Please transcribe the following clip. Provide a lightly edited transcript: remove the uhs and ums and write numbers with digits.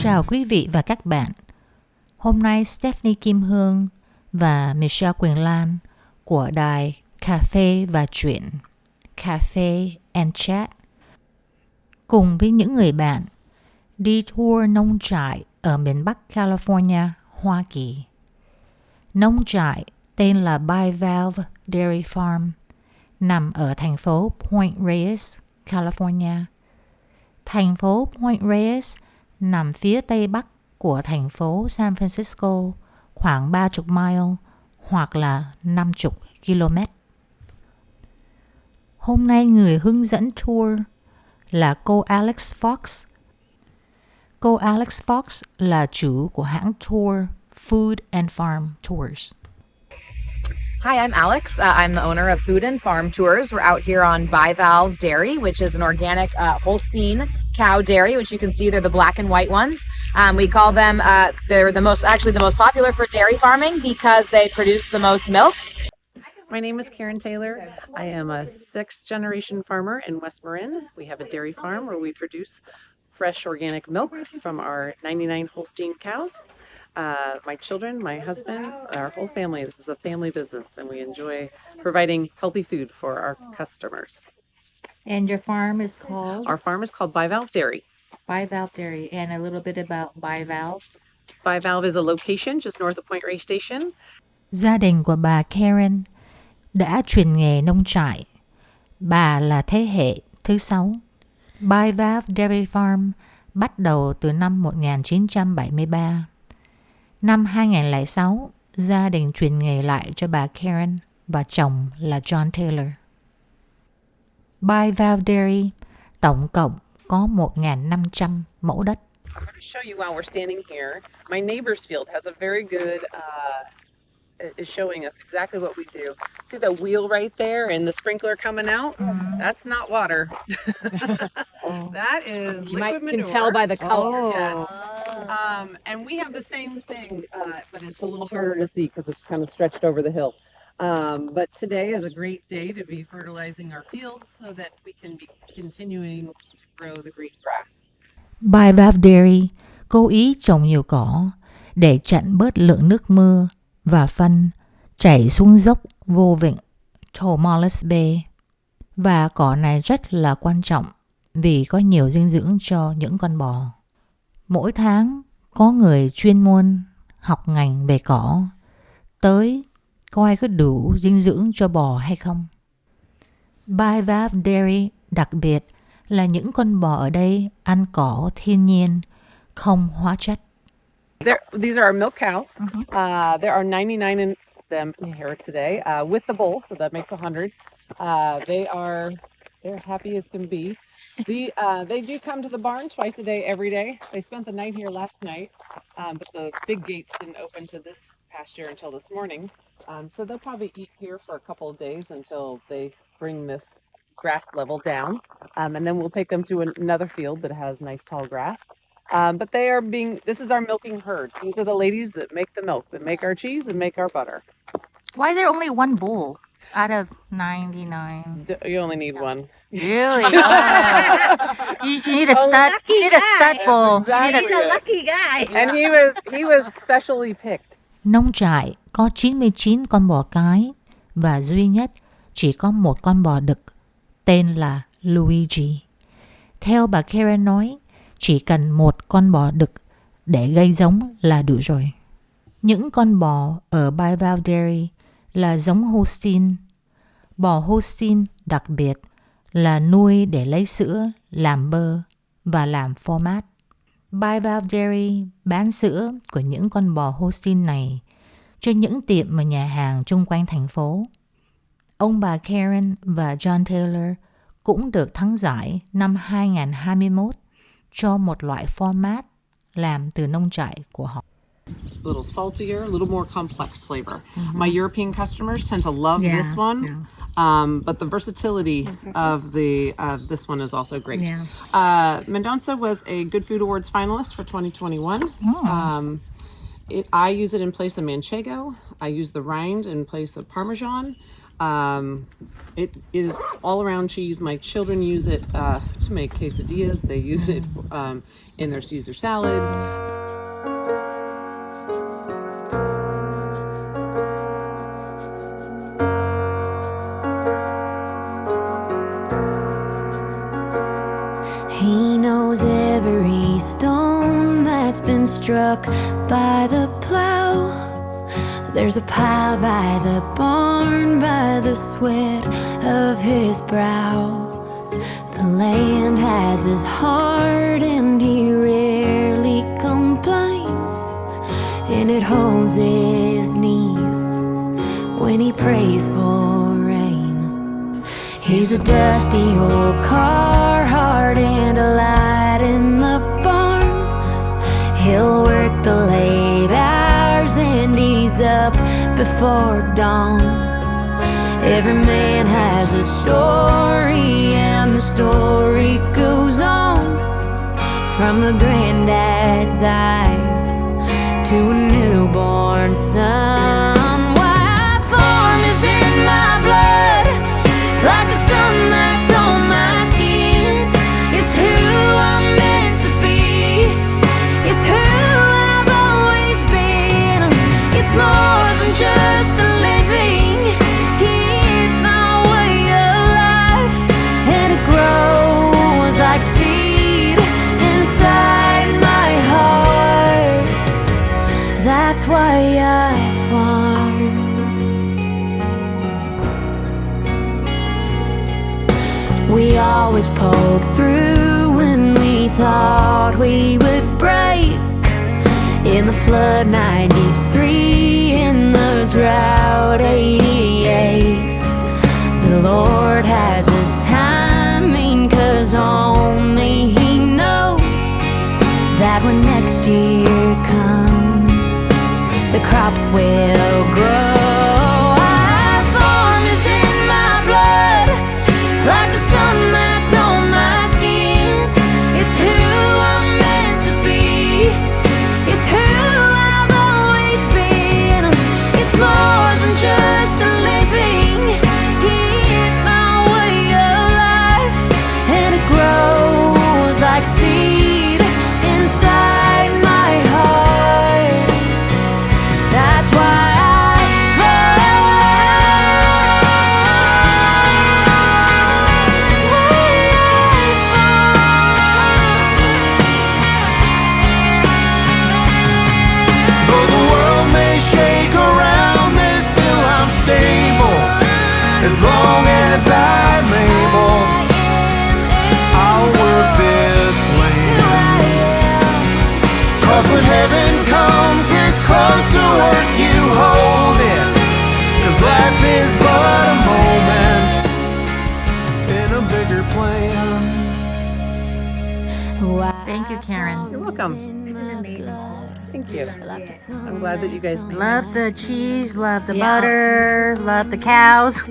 chào quý vị và các bạn. Hôm nay Stephanie Kim Hương và Michelle Quỳnh Lan của đài Café và Chuyện, Café and Chat, cùng với những người bạn đi tour nông trại ở miền Bắc California, Hoa Kỳ. Nông trại tên là Bivalve Dairy Farm, nằm ở thành phố Point Reyes, California. Thành phố Point Reyes nằm phía tây bắc của thành phố San Francisco khoảng 30 mile hoặc là 50 km. Hôm nay người hướng dẫn tour là cô Alex Fox. Cô Alex Fox là chủ của hãng tour Food and Farm Tours. Hi, I'm Alex. I'm the owner of Food and Farm Tours. We're out here on Bivalve Dairy, which is an organic Holstein cow dairy, which you can see they're the black and white ones. We call them, they're the most popular for dairy farming because they produce the most milk. My name is Karen Taylor. I am a sixth generation farmer in West Marin. We have a dairy farm where we produce fresh organic milk from our 99 Holstein cows. My children, my husband, our whole family. This is a family business, and we enjoy providing healthy food for our customers. And your farm is called? Our farm is called Bivalve Dairy. Bivalve Dairy. And a little bit about Bivalve. Bivalve is a location just north of Point Reyes Station. Gia đình của bà Karen đã chuyển nghề nông trại. Bà là thế hệ thứ 6. Bivalve Dairy Farm bắt đầu từ năm 1973. Năm 2006, gia đình chuyển nghề lại cho bà Karen và chồng là John Taylor. Bivalve Dairy tổng cộng có 1.500 mẫu đất. I'm going to show you while we're standing here. My neighbor's field has a very good is showing us exactly what we do. See the wheel right there and the sprinkler coming out? Mm-hmm. That's not water. That is liquid manure. You can tell by the color. Oh. Yes. And we have the same thing, but it's a little harder to see because it's kind of stretched over the hill. But today is a great day to be fertilizing our fields so that we can be continuing to grow the green grass. Bivalve Dairy cố ý trồng nhiều cỏ để chặn bớt lượng nước mưa và phân chảy xuống dốc vô vịnh Thomas Bay. Và cỏ này rất là quan trọng vì có nhiều dinh dưỡng cho những con bò. Mỗi tháng có người chuyên môn học ngành về cỏ tới coi có đủ dinh dưỡng cho bò hay không. Bivalve Dairy đặc biệt là những con bò ở đây ăn cỏ thiên nhiên, không hóa chất. These are our milk cows. There are 99 in them here today with the bull, so that makes 100. They're happy as can be. They do come to the barn twice a day, every day. They spent the night here last night, but the big gates didn't open to this pasture until this morning. So they'll probably eat here for a couple of days until they bring this grass level down, and then we'll take them to another field that has nice tall grass. But this is our milking herd. These are the ladies that make the milk, that make our cheese and make our butter. Why is there only one bull out of 99? You only need one. Really? You need a stud. You need a stud bull. Exactly. He's a lucky guy. And he was specially picked. Nông trại có 99 con bò cái và duy nhất chỉ có một con bò đực tên là Luigi. Theo bà Karen nói, chỉ cần một con bò đực để gây giống là đủ rồi. Những con bò ở Bivalve Dairy là giống Holstein. Bò Holstein đặc biệt là nuôi để lấy sữa, làm bơ và làm format. Bivalve Dairy bán sữa của những con bò Holstein này cho những tiệm và nhà hàng chung quanh thành phố. Ông bà Karen và John Taylor cũng được thắng giải năm 2021 cho một loại format làm từ nông trại của họ. A little saltier, a little more complex flavor. My European customers tend to love this one, but the versatility of this one is also great. Mendonça was a Good Food Awards finalist for 2021. I use it in place of manchego. I use the rind in place of Parmesan. It is all around cheese. My children use it to make quesadillas. They use it in their Caesar salad. He knows every stone that's been struck by the plow. There's a pile by the barn, by the sweat of his brow. The land has his heart and he rarely complains, and it holds his knees when he prays for rain. He's a dusty old car, heart and a light in the barn. He'll work the late hours and he's up before dawn. Every man has a story and the story goes on, from a granddad's eyes to a newborn son. Why farm is in my blood, like the sun that's on my skin. It's who I'm meant to be, it's who I've always been. It's more than just a living, it's my way of life, and it grows like seed inside my heart. That's why I farm. We always pulled through when we thought we would break. In the flood 93, in the drought 88. The Lord has his timing, 'cause only he knows that when next year comes, the crops will grow. Our farm is in my blood, like the sun that's on my skin. It's who I'm meant to be, it's who I've always been. It's more than just a living, it's my way of life, and it grows like seed inside my heart. That's why I Though the world may shake around me, still I'm stable. As long as I'm able, I'll work this land. 'Cause when heaven comes this close to work, you hold it. 'Cause life is but a moment in a bigger plan. Thank you, Karen. You're welcome. Isn't it amazing? Thank you. I'm glad that you guys made it. Love the cheese, love the Yes. butter, love the cows.